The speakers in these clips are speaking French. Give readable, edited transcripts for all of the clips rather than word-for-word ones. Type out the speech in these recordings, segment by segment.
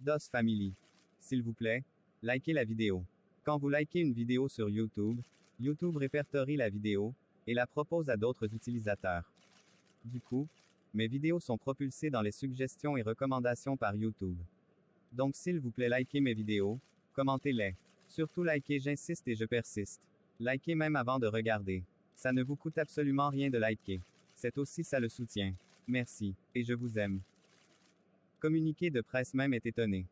DOS Family. S'il vous plaît, likez la vidéo. Quand vous likez une vidéo sur YouTube, YouTube répertorie la vidéo et la propose à d'autres utilisateurs. Du coup, mes vidéos sont propulsées dans les suggestions et recommandations par YouTube. Donc s'il vous plaît, likez mes vidéos, commentez-les. Surtout likez, j'insiste et je persiste. Likez même avant de regarder. Ça ne vous coûte absolument rien de liker. C'est aussi ça le soutien. Merci, et je vous aime. Communiqué de presse même est étonné.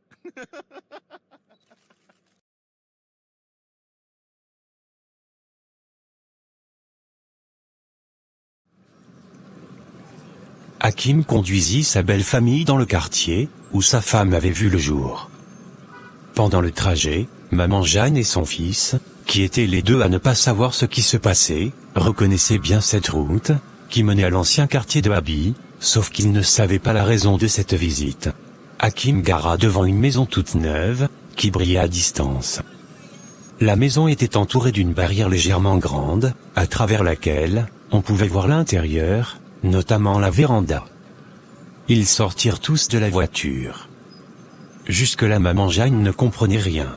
Hakim conduisit sa belle famille dans le quartier, où sa femme avait vu le jour. Pendant le trajet, maman Jeanne et son fils, qui étaient les deux à ne pas savoir ce qui se passait, reconnaissaient bien cette route, qui menait à l'ancien quartier de Habi, sauf qu'ils ne savaient pas la raison de cette visite. Hakim gara devant une maison toute neuve, qui brillait à distance. La maison était entourée d'une barrière légèrement grande, à travers laquelle, on pouvait voir l'intérieur, notamment la véranda. Ils sortirent tous de la voiture. Jusque-là maman Jeanne ne comprenait rien.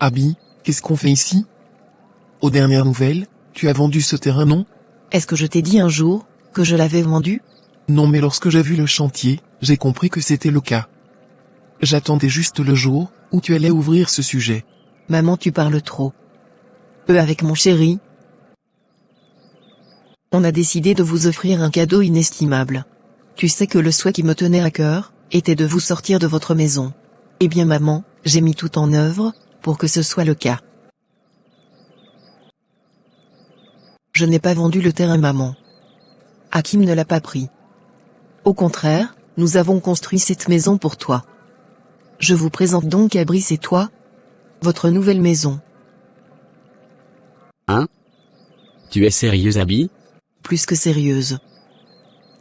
Habi, qu'est-ce qu'on fait ici? Aux dernières nouvelles, tu as vendu ce terrain, non? Est-ce que je t'ai dit un jour que je l'avais vendu? Non, mais lorsque j'ai vu le chantier, j'ai compris que c'était le cas. J'attendais juste le jour où tu allais ouvrir ce sujet. Maman, tu parles trop. Avec mon chéri, on a décidé de vous offrir un cadeau inestimable. Tu sais que le souhait qui me tenait à cœur était de vous sortir de votre maison. Eh bien maman, j'ai mis tout en œuvre pour que ce soit le cas. Je n'ai pas vendu le terrain, maman. Hakim ne l'a pas pris. Au contraire, nous avons construit cette maison pour toi. Je vous présente donc Abris et toi, votre nouvelle maison. Hein? Tu es sérieuse, Habi? Plus que sérieuse.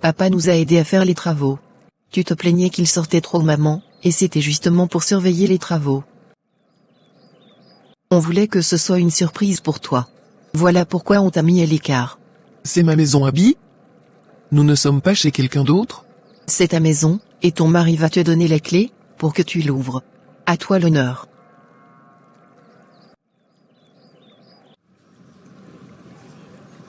Papa nous a aidés à faire les travaux. Tu te plaignais qu'il sortait trop, maman, et c'était justement pour surveiller les travaux. On voulait que ce soit une surprise pour toi. Voilà pourquoi on t'a mis à l'écart. C'est ma maison, Habi? Nous ne sommes pas chez quelqu'un d'autre? C'est ta maison, et ton mari va te donner la clé, pour que tu l'ouvres. À toi l'honneur.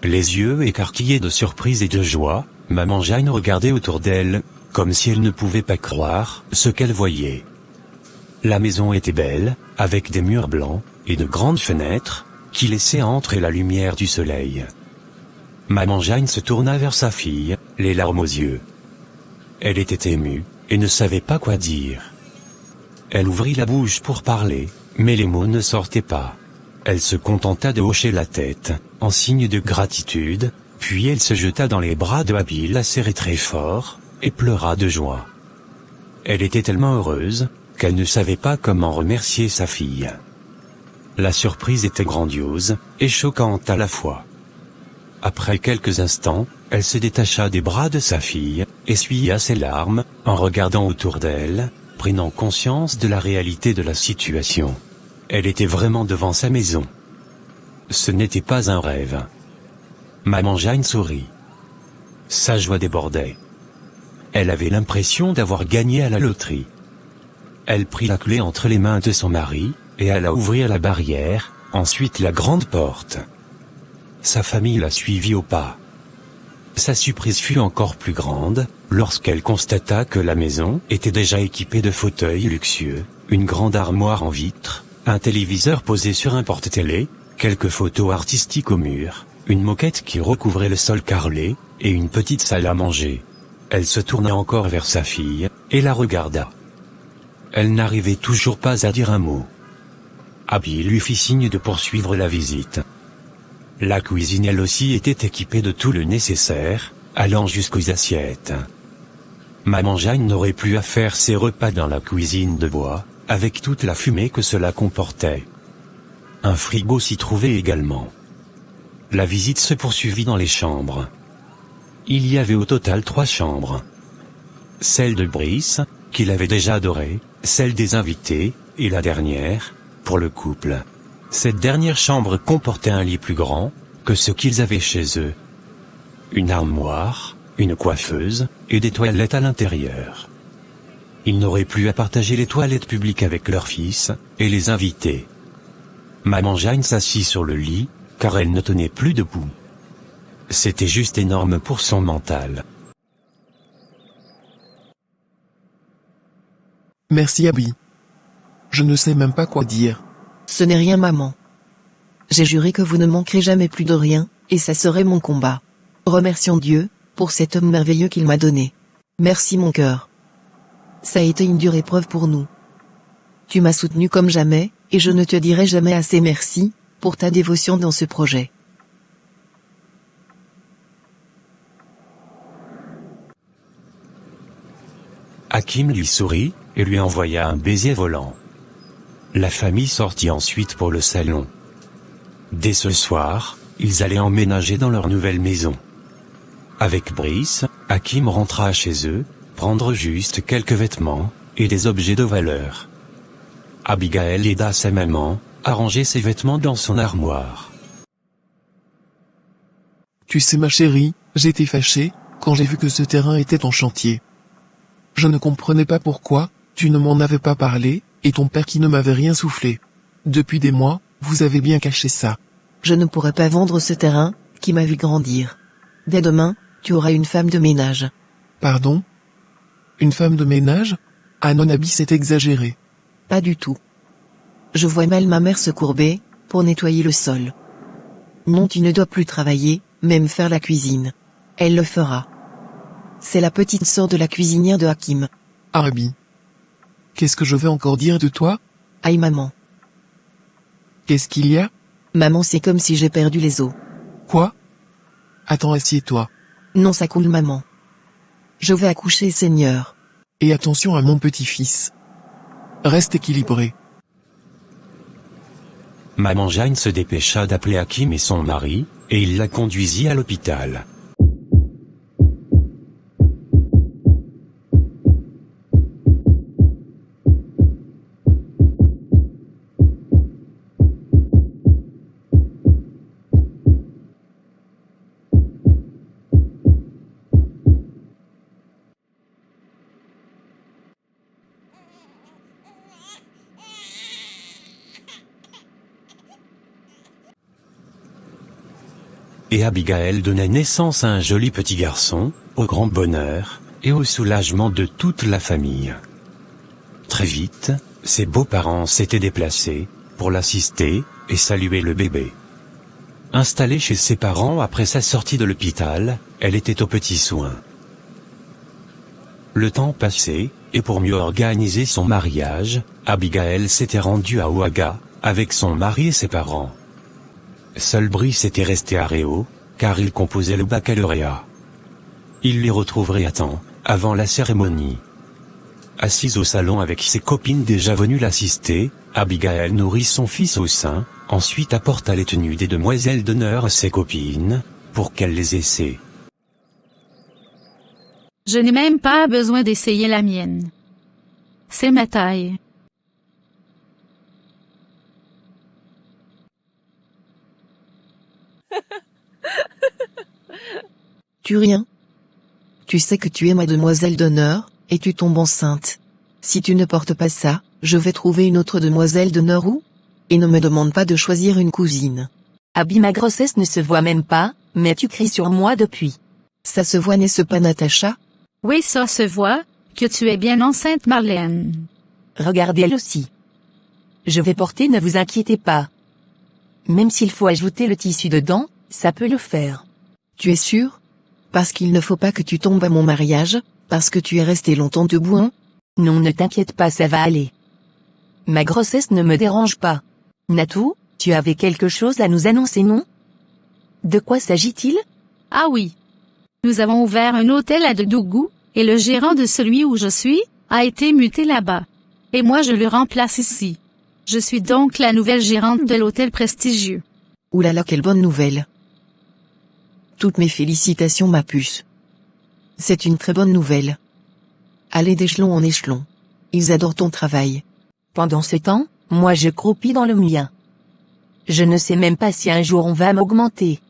Les yeux écarquillés de surprise et de joie, maman Jeanne regardait autour d'elle, comme si elle ne pouvait pas croire ce qu'elle voyait. La maison était belle, avec des murs blancs, et de grandes fenêtres, qui laissaient entrer la lumière du soleil. Maman Jeanne se tourna vers sa fille, les larmes aux yeux. Elle était émue, et ne savait pas quoi dire. Elle ouvrit la bouche pour parler, mais les mots ne sortaient pas. Elle se contenta de hocher la tête, en signe de gratitude, puis elle se jeta dans les bras de Habi, la serrait très fort, et pleura de joie. Elle était tellement heureuse, qu'elle ne savait pas comment remercier sa fille. La surprise était grandiose, et choquante à la fois. Après quelques instants, elle se détacha des bras de sa fille, essuya ses larmes, en regardant autour d'elle, prenant conscience de la réalité de la situation. Elle était vraiment devant sa maison. Ce n'était pas un rêve. Maman Jeanne sourit. Sa joie débordait. Elle avait l'impression d'avoir gagné à la loterie. Elle prit la clé entre les mains de son mari, et alla ouvrir la barrière, ensuite la grande porte. Sa famille la suivit au pas. Sa surprise fut encore plus grande, lorsqu'elle constata que la maison était déjà équipée de fauteuils luxueux, une grande armoire en vitre, un téléviseur posé sur un porte-télé, quelques photos artistiques au mur, une moquette qui recouvrait le sol carrelé, et une petite salle à manger. Elle se tourna encore vers sa fille, et la regarda. Elle n'arrivait toujours pas à dire un mot. Habi lui fit signe de poursuivre la visite. La cuisine elle aussi était équipée de tout le nécessaire, allant jusqu'aux assiettes. Maman Jeanne n'aurait plus à faire ses repas dans la cuisine de bois, avec toute la fumée que cela comportait. Un frigo s'y trouvait également. La visite se poursuivit dans les chambres. Il y avait au total 3 chambres. Celle de Brice, qu'il avait déjà adorée, celle des invités, et la dernière, pour le couple. Cette dernière chambre comportait un lit plus grand que ce qu'ils avaient chez eux. Une armoire, une coiffeuse, et des toilettes à l'intérieur. Ils n'auraient plus à partager les toilettes publiques avec leur fils, et les invités. Maman Jeanne s'assit sur le lit, car elle ne tenait plus debout. C'était juste énorme pour son mental. Merci Abby. Je ne sais même pas quoi dire. Ce n'est rien maman. J'ai juré que vous ne manquerez jamais plus de rien, et ça serait mon combat. Remercions Dieu, pour cet homme merveilleux qu'il m'a donné. Merci mon cœur. Ça a été une dure épreuve pour nous. Tu m'as soutenu comme jamais, et je ne te dirai jamais assez merci, pour ta dévotion dans ce projet. Hakim lui sourit, et lui envoya un baiser volant. La famille sortit ensuite pour le salon. Dès ce soir, ils allaient emménager dans leur nouvelle maison. Avec Brice, Hakim rentra chez eux, prendre juste quelques vêtements, et des objets de valeur. Abigail aida sa maman, à ranger ses vêtements dans son armoire. Tu sais ma chérie, j'étais fâché, quand j'ai vu que ce terrain était en chantier. Je ne comprenais pas pourquoi, tu ne m'en avais pas parlé, et ton père qui ne m'avait rien soufflé. Depuis des mois, vous avez bien caché ça. Je ne pourrais pas vendre ce terrain, qui m'a vu grandir. Dès demain, tu auras une femme de ménage. Pardon? Une femme de ménage? Ah non Abby, c'est exagéré. Pas du tout. Je vois mal ma mère se courber, pour nettoyer le sol. Non, tu ne dois plus travailler, même faire la cuisine. Elle le fera. C'est la petite sœur de la cuisinière de Hakim. Ah Abby. Qu'est-ce que je vais encore dire de toi? Aïe maman. Qu'est-ce qu'il y a? Maman, c'est comme si j'ai perdu les os. Quoi? Attends, assieds-toi. Non, ça coule maman. Je vais accoucher Seigneur. Et attention à mon petit-fils. Reste équilibré. Maman Jeanne se dépêcha d'appeler Hakim et son mari, et il la conduisit à l'hôpital. Et Abigail donna naissance à un joli petit garçon, au grand bonheur, et au soulagement de toute la famille. Très vite, ses beaux-parents s'étaient déplacés, pour l'assister, et saluer le bébé. Installée chez ses parents après sa sortie de l'hôpital, elle était aux petits soins. Le temps passait, et pour mieux organiser son mariage, Abigail s'était rendue à Ouaga, avec son mari et ses parents. Seul Brice était resté à Réau, car il composait le baccalauréat. Il les retrouverait à temps, avant la cérémonie. Assise au salon avec ses copines déjà venues l'assister, Abigail nourrit son fils au sein, ensuite apporta les tenues des demoiselles d'honneur à ses copines, pour qu'elles les essaient. Je n'ai même pas besoin d'essayer la mienne. C'est ma taille. Tu rien? Tu sais que tu es ma demoiselle d'honneur, et tu tombes enceinte. Si tu ne portes pas ça, je vais trouver une autre demoiselle d'honneur où? Et ne me demande pas de choisir une cousine. Abby, ma grossesse ne se voit même pas, mais tu cries sur moi depuis. Ça se voit, n'est-ce pas Natacha? Oui, ça se voit, que tu es bien enceinte Marlène. Regardez elle aussi. Je vais porter, ne vous inquiétez pas. Même s'il faut ajouter le tissu dedans, ça peut le faire. Tu es sûr? Parce qu'il ne faut pas que tu tombes à mon mariage, parce que tu es resté longtemps debout, hein? Non, ne t'inquiète pas, ça va aller. Ma grossesse ne me dérange pas. Natou, tu avais quelque chose à nous annoncer, non? De quoi s'agit-il? Ah oui. Nous avons ouvert un hôtel à Dodougou, et le gérant de celui où je suis, a été muté là-bas. Et moi je le remplace ici. Je suis donc la nouvelle gérante de l'hôtel prestigieux. Oulala, quelle bonne nouvelle. Toutes mes félicitations ma puce. C'est une très bonne nouvelle. Allez d'échelon en échelon. Ils adorent ton travail. Pendant ce temps, moi je croupis dans le mien. Je ne sais même pas si un jour on va m'augmenter.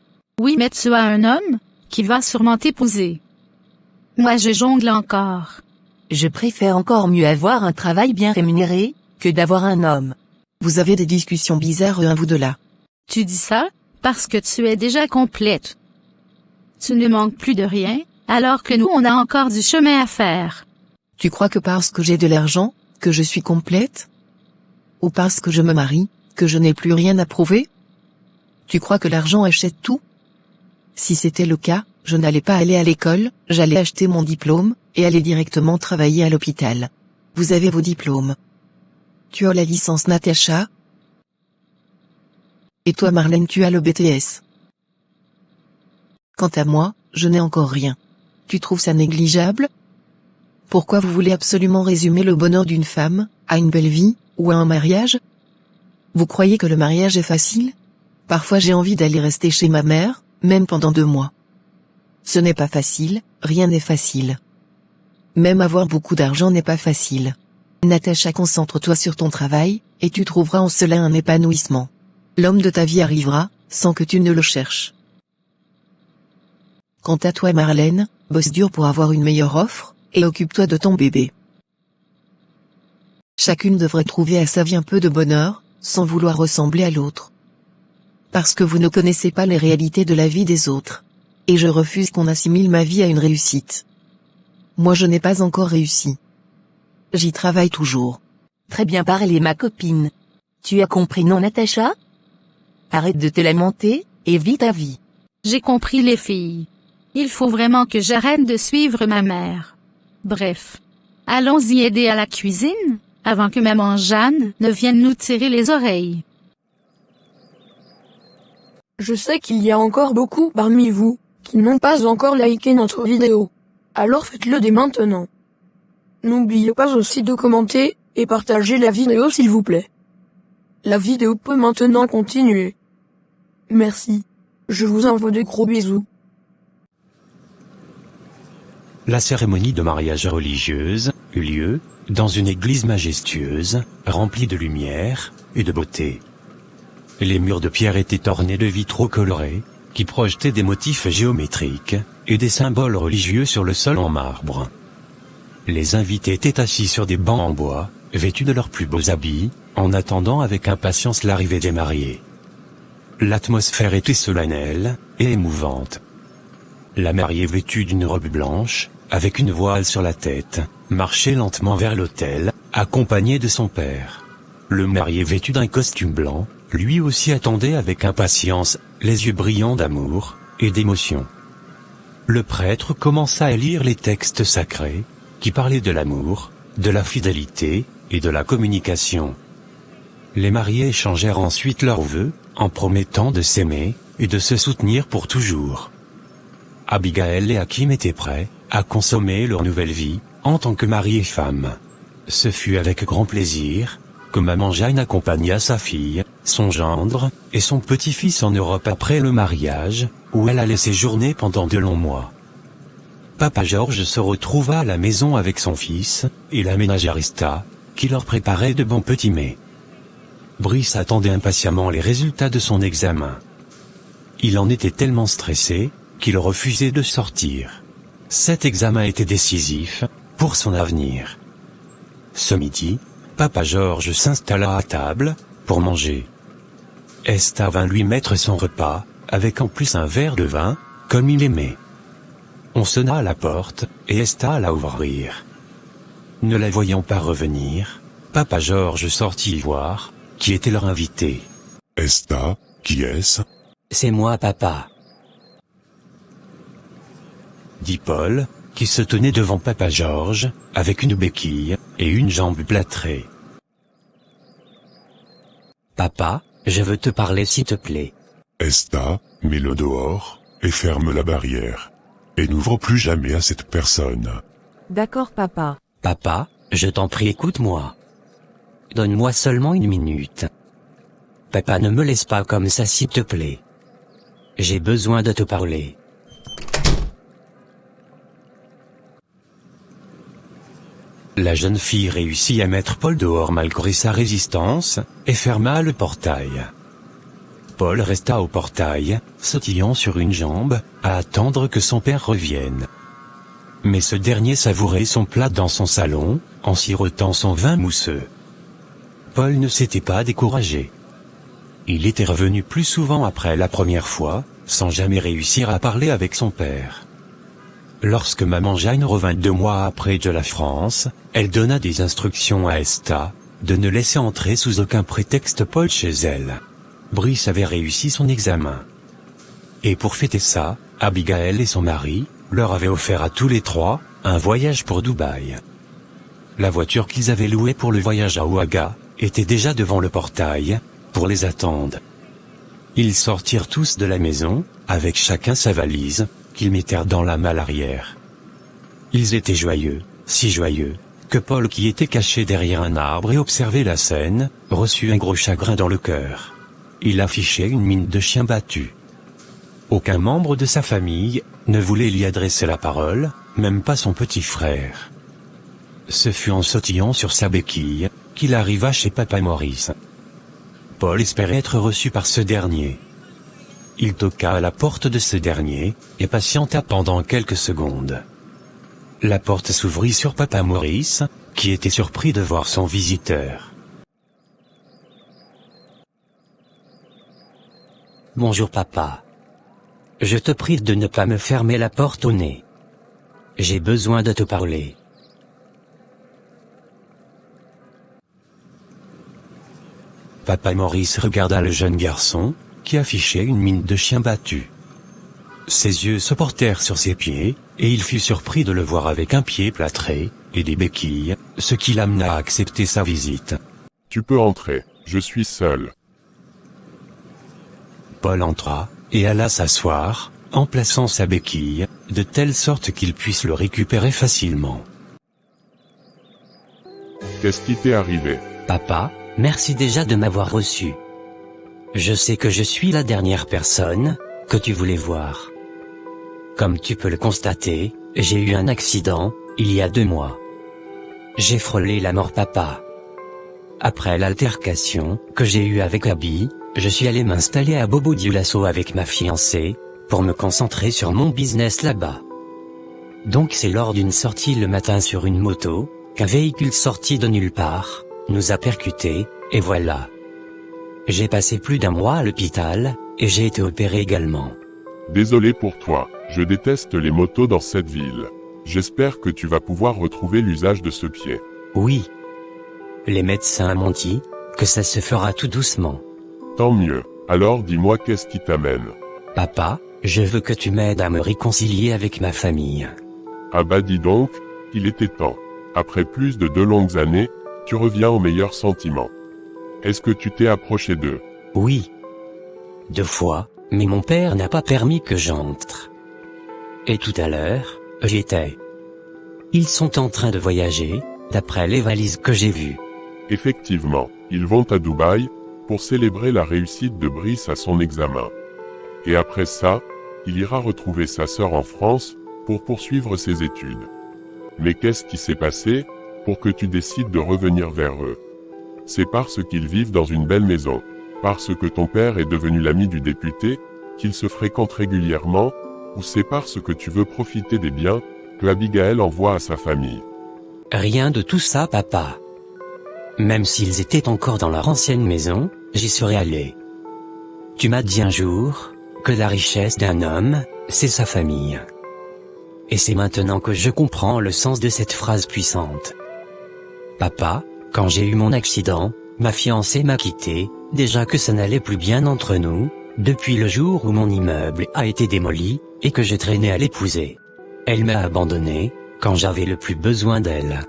Oui, mais tu as un homme, qui va sûrement t'épouser. Moi je jongle encore. Je préfère encore mieux avoir un travail bien rémunéré, que d'avoir un homme. Vous avez des discussions bizarres vous deux là. Tu dis ça, parce que tu es déjà complète. Tu ne manques plus de rien, alors que nous on a encore du chemin à faire. Tu crois que parce que j'ai de l'argent, que je suis complète? Ou parce que je me marie, que je n'ai plus rien à prouver? Tu crois que l'argent achète tout? Si c'était le cas, je n'allais pas aller à l'école, j'allais acheter mon diplôme, et aller directement travailler à l'hôpital. Vous avez vos diplômes. Tu as la licence Natacha? Et toi Marlène, tu as le BTS. Quant à moi, je n'ai encore rien. Tu trouves ça négligeable? Pourquoi vous voulez absolument résumer le bonheur d'une femme, à une belle vie, ou à un mariage? Vous croyez que le mariage est facile? Parfois j'ai envie d'aller rester chez ma mère, même pendant 2 mois. Ce n'est pas facile, rien n'est facile. Même avoir beaucoup d'argent n'est pas facile. Natacha, concentre-toi sur ton travail, et tu trouveras en cela un épanouissement. L'homme de ta vie arrivera, sans que tu ne le cherches. Quant à toi Marlène, bosse dur pour avoir une meilleure offre, et occupe-toi de ton bébé. Chacune devrait trouver à sa vie un peu de bonheur, sans vouloir ressembler à l'autre. Parce que vous ne connaissez pas les réalités de la vie des autres. Et je refuse qu'on assimile ma vie à une réussite. Moi je n'ai pas encore réussi. J'y travaille toujours. Très bien parlé ma copine. Tu as compris non Natacha? Arrête de te lamenter, et vis ta vie. J'ai compris les filles. Il faut vraiment que j'arrête de suivre ma mère. Bref. Allons-y aider à la cuisine, avant que maman Jeanne ne vienne nous tirer les oreilles. Je sais qu'il y a encore beaucoup parmi vous, qui n'ont pas encore liké notre vidéo. Alors faites-le dès maintenant. N'oubliez pas aussi de commenter, et partager la vidéo s'il vous plaît. La vidéo peut maintenant continuer. Merci. Je vous envoie de gros bisous. La cérémonie de mariage religieuse eut lieu dans une église majestueuse, remplie de lumière et de beauté. Les murs de pierre étaient ornés de vitraux colorés, qui projetaient des motifs géométriques et des symboles religieux sur le sol en marbre. Les invités étaient assis sur des bancs en bois, vêtus de leurs plus beaux habits, en attendant avec impatience l'arrivée des mariés. L'atmosphère était solennelle et émouvante. La mariée vêtue d'une robe blanche, avec une voile sur la tête, marchait lentement vers l'autel, accompagnée de son père. Le marié vêtu d'un costume blanc, lui aussi attendait avec impatience, les yeux brillants d'amour et d'émotion. Le prêtre commença à lire les textes sacrés, qui parlaient de l'amour, de la fidélité et de la communication. Les mariés échangèrent ensuite leurs vœux, en promettant de s'aimer et de se soutenir pour toujours. Abigaël et Hakim étaient prêts à consommer leur nouvelle vie, en tant que mari et femme. Ce fut avec grand plaisir que maman Jeanne accompagna sa fille, son gendre, et son petit-fils en Europe après le mariage, où elle allait séjourner pendant de longs mois. Papa Georges se retrouva à la maison avec son fils, et la ménagère Esta, qui leur préparait de bons petits mets. Brice attendait impatiemment les résultats de son examen. Il en était tellement stressé, qu'il refusait de sortir. Cet examen était décisif, pour son avenir. Ce midi, Papa Georges s'installa à table, pour manger. Esta vint lui mettre son repas, avec en plus un verre de vin, comme il aimait. On sonna à la porte, et Esta alla ouvrir. Ne la voyant pas revenir, Papa Georges sortit y voir, qui était leur invité. Esta, qui est-ce? C'est moi papa. Dit Paul, qui se tenait devant Papa Georges, avec une béquille, et une jambe plâtrée. Papa, je veux te parler s'il te plaît. Esta, mets-le dehors, et ferme la barrière. Et n'ouvre plus jamais à cette personne. D'accord papa. Papa, je t'en prie écoute-moi. Donne-moi seulement 1 minute. Papa ne me laisse pas comme ça s'il te plaît. J'ai besoin de te parler. La jeune fille réussit à mettre Paul dehors malgré sa résistance, et ferma le portail. Paul resta au portail, sautillant sur une jambe, à attendre que son père revienne. mais ce dernier savourait son plat dans son salon, en sirotant son vin mousseux. Paul ne s'était pas découragé. Il était revenu plus souvent après la première fois, sans jamais réussir à parler avec son père. Lorsque maman Jeanne revint 2 mois après de la France, elle donna des instructions à Esta, de ne laisser entrer sous aucun prétexte Paul chez elle. Brice avait réussi son examen. Et pour fêter ça, Abigail et son mari leur avaient offert à tous les 3 un voyage pour Dubaï. La voiture qu'ils avaient louée pour le voyage à Ouaga était déjà devant le portail, pour les attendre. Ils sortirent tous de la maison, avec chacun sa valise, qu'ils mettèrent dans la malle arrière. Ils étaient joyeux, si joyeux, que Paul, qui était caché derrière un arbre et observait la scène, reçut un gros chagrin dans le cœur. Il affichait une mine de chien battu. Aucun membre de sa famille ne voulait lui adresser la parole, même pas son petit frère. Ce fut en sautillant sur sa béquille qu'il arriva chez Papa Maurice. Paul espérait être reçu par ce dernier. Il toqua à la porte de ce dernier, et patienta pendant quelques secondes. La porte s'ouvrit sur Papa Maurice, qui était surpris de voir son visiteur. Bonjour papa. Je te prie de ne pas me fermer la porte au nez. J'ai besoin de te parler. Papa Maurice regarda le jeune garçon, qui affichait une mine de chien battu. Ses yeux se portèrent sur ses pieds, et il fut surpris de le voir avec un pied plâtré, et des béquilles, ce qui l'amena à accepter sa visite. Tu peux entrer, je suis seul. Paul entra, et alla s'asseoir, en plaçant sa béquille, de telle sorte qu'il puisse le récupérer facilement. Qu'est-ce qui t'est arrivé? Papa, merci déjà de m'avoir reçu. Je sais que je suis la dernière personne que tu voulais voir. Comme tu peux le constater, j'ai eu un accident, il y a 2 mois. J'ai frôlé la mort papa. Après l'altercation que j'ai eue avec Abby, je suis allé m'installer à Bobo Dioulasso avec ma fiancée, pour me concentrer sur mon business là-bas. Donc c'est lors d'une sortie le matin sur une moto, qu'un véhicule sorti de nulle part nous a percutés, et voilà. J'ai passé plus d'1 mois à l'hôpital, et j'ai été opéré également. Désolé pour toi, je déteste les motos dans cette ville. J'espère que tu vas pouvoir retrouver l'usage de ce pied. Oui. Les médecins m'ont dit que ça se fera tout doucement. Tant mieux. Alors dis-moi qu'est-ce qui t'amène? Papa, je veux que tu m'aides à me réconcilier avec ma famille. Ah bah dis donc, il était temps. Après plus de 2 longues années, tu reviens aux meilleurs sentiments. Est-ce que tu t'es approché d'eux? Oui. 2 fois, mais mon père n'a pas permis que j'entre. Et tout à l'heure, j'y étais. Ils sont en train de voyager, d'après les valises que j'ai vues. Effectivement, ils vont à Dubaï, pour célébrer la réussite de Brice à son examen. Et après ça, il ira retrouver sa sœur en France, pour poursuivre ses études. Mais qu'est-ce qui s'est passé, pour que tu décides de revenir vers eux? C'est parce qu'ils vivent dans une belle maison, parce que ton père est devenu l'ami du député, qu'ils se fréquentent régulièrement, ou c'est parce que tu veux profiter des biens, que Abigail envoie à sa famille? Rien de tout ça papa. Même s'ils étaient encore dans leur ancienne maison, j'y serais allé. Tu m'as dit un jour, que la richesse d'un homme, c'est sa famille. Et c'est maintenant que je comprends le sens de cette phrase puissante. Papa, quand j'ai eu mon accident, ma fiancée m'a quitté, déjà que ça n'allait plus bien entre nous, depuis le jour où mon immeuble a été démoli, et que j'ai traîné à l'épouser. Elle m'a abandonné, quand j'avais le plus besoin d'elle.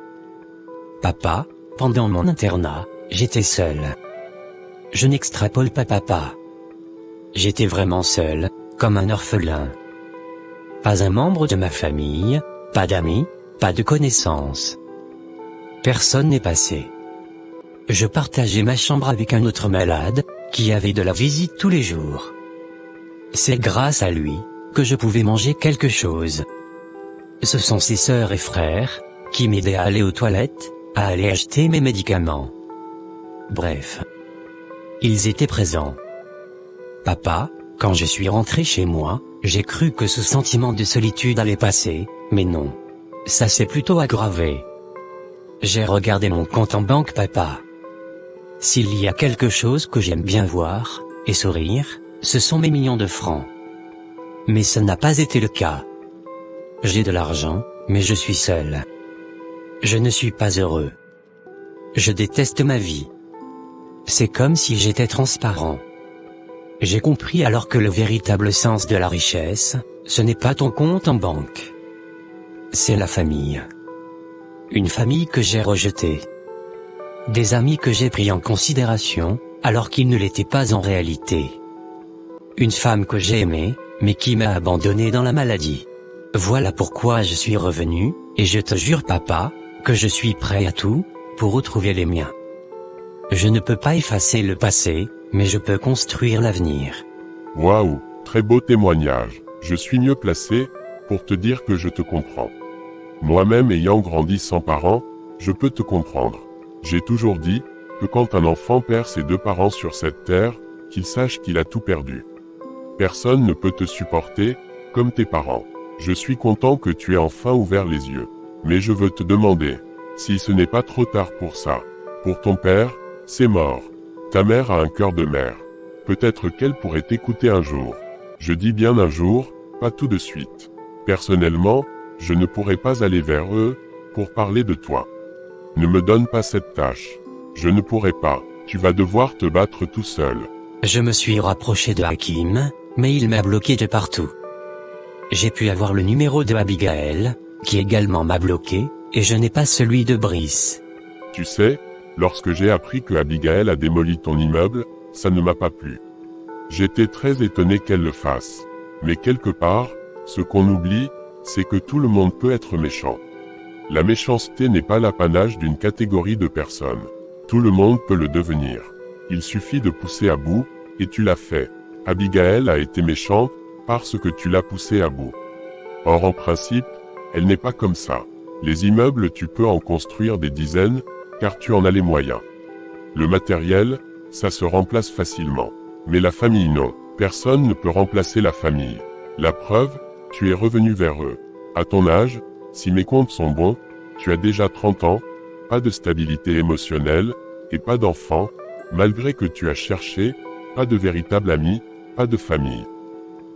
Papa, pendant mon internat, j'étais seul. Je n'extrapole pas papa. J'étais vraiment seul, comme un orphelin. Pas un membre de ma famille, pas d'amis, pas de connaissances. Personne n'est passé. Je partageais ma chambre avec un autre malade, qui avait de la visite tous les jours. C'est grâce à lui, que je pouvais manger quelque chose. Ce sont ses sœurs et frères, qui m'aidaient à aller aux toilettes, à aller acheter mes médicaments. Bref. Ils étaient présents. Papa, quand je suis rentré chez moi, j'ai cru que ce sentiment de solitude allait passer, mais non. Ça s'est plutôt aggravé. J'ai regardé mon compte en banque, papa. S'il y a quelque chose que j'aime bien voir, et sourire, ce sont mes millions de francs. Mais ça n'a pas été le cas. J'ai de l'argent, mais je suis seul. Je ne suis pas heureux. Je déteste ma vie. C'est comme si j'étais transparent. J'ai compris alors que le véritable sens de la richesse, ce n'est pas ton compte en banque. C'est la famille. Une famille que j'ai rejetée. Des amis que j'ai pris en considération, alors qu'ils ne l'étaient pas en réalité. Une femme que j'ai aimée, mais qui m'a abandonné dans la maladie. Voilà pourquoi je suis revenu, et je te jure, papa, que je suis prêt à tout, pour retrouver les miens. Je ne peux pas effacer le passé, mais je peux construire l'avenir. Waouh, très beau témoignage. Je suis mieux placé pour te dire que je te comprends. Moi-même ayant grandi sans parents, je peux te comprendre. J'ai toujours dit que quand un enfant perd ses deux parents sur cette terre, qu'il sache qu'il a tout perdu. Personne ne peut te supporter comme tes parents. Je suis content que tu aies enfin ouvert les yeux. Mais je veux te demander si ce n'est pas trop tard pour ça. Pour ton père, c'est mort. Ta mère a un cœur de mère. Peut-être qu'elle pourrait t'écouter un jour. Je dis bien un jour, pas tout de suite. Personnellement, je ne pourrais pas aller vers eux pour parler de toi. Ne me donne pas cette tâche. Je ne pourrai pas. Tu vas devoir te battre tout seul. Je me suis rapproché de Hakim, mais il m'a bloqué de partout. J'ai pu avoir le numéro de Abigail, qui également m'a bloqué, et je n'ai pas celui de Brice. Tu sais, lorsque j'ai appris que Abigail a démoli ton immeuble, ça ne m'a pas plu. J'étais très étonné qu'elle le fasse. Mais quelque part, ce qu'on oublie, c'est que tout le monde peut être méchant. La méchanceté n'est pas l'apanage d'une catégorie de personnes. Tout le monde peut le devenir. Il suffit de pousser à bout, et tu l'as fait. Abigail a été méchante, parce que tu l'as poussée à bout. Or en principe, elle n'est pas comme ça. Les immeubles tu peux en construire des dizaines, car tu en as les moyens. Le matériel, ça se remplace facilement. Mais la famille non. Personne ne peut remplacer la famille. La preuve, tu es revenu vers eux. À ton âge, si mes comptes sont bons, tu as déjà 30 ans, pas de stabilité émotionnelle, et pas d'enfant, malgré que tu as cherché, pas de véritable ami, pas de famille.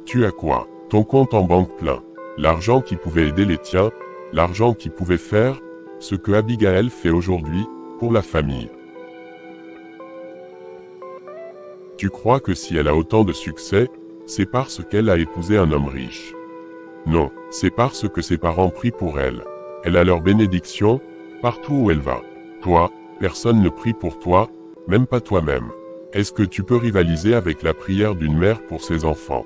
Tu as quoi? Ton compte en banque plein. L'argent qui pouvait aider les tiens, l'argent qui pouvait faire ce que Abigail fait aujourd'hui, pour la famille. Tu crois que si elle a autant de succès, c'est parce qu'elle a épousé un homme riche. Non, c'est parce que ses parents prient pour elle. Elle a leur bénédiction, partout où elle va. Toi, personne ne prie pour toi, même pas toi-même. Est-ce que tu peux rivaliser avec la prière d'une mère pour ses enfants?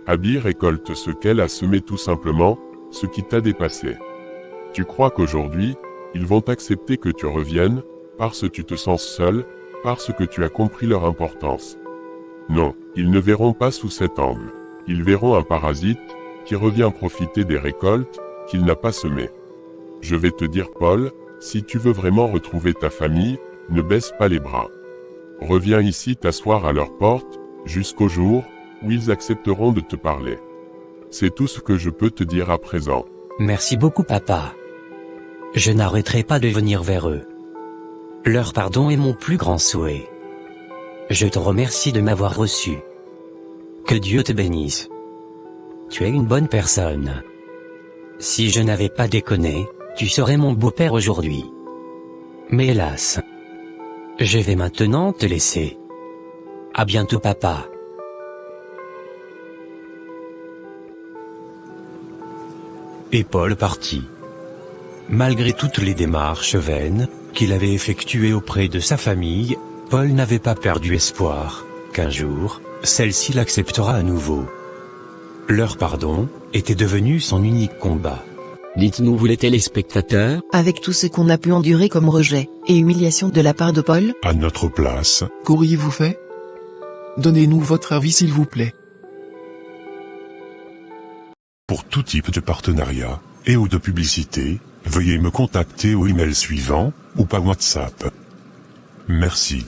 Abby récolte ce qu'elle a semé tout simplement, ce qui t'a dépassé. Tu crois qu'aujourd'hui, ils vont accepter que tu reviennes, parce que tu te sens seul, parce que tu as compris leur importance. Non, ils ne verront pas sous cet angle. Ils verront un parasite, qui revient profiter des récoltes, qu'il n'a pas semées. Je vais te dire Paul, si tu veux vraiment retrouver ta famille, ne baisse pas les bras. Reviens ici t'asseoir à leur porte, jusqu'au jour, où ils accepteront de te parler. C'est tout ce que je peux te dire à présent. Merci beaucoup, papa. Je n'arrêterai pas de venir vers eux. Leur pardon est mon plus grand souhait. Je te remercie de m'avoir reçu. Que Dieu te bénisse. Tu es une bonne personne. Si je n'avais pas déconné, tu serais mon beau-père aujourd'hui. Mais hélas, je vais maintenant te laisser. À bientôt, papa. Et Paul partit. Malgré toutes les démarches vaines qu'il avait effectuées auprès de sa famille, Paul n'avait pas perdu espoir qu'un jour, celle-ci l'acceptera à nouveau. Leur pardon était devenu son unique combat. Dites-nous, vous les téléspectateurs, Avec tout ce qu'on a pu endurer comme rejet et humiliation de la part de Paul, À notre place, qu'auriez-vous fait? Donnez-nous votre avis s'il vous plaît. pour tout type de partenariat, et ou de publicité, veuillez me contacter au email suivant, ou par WhatsApp. Merci.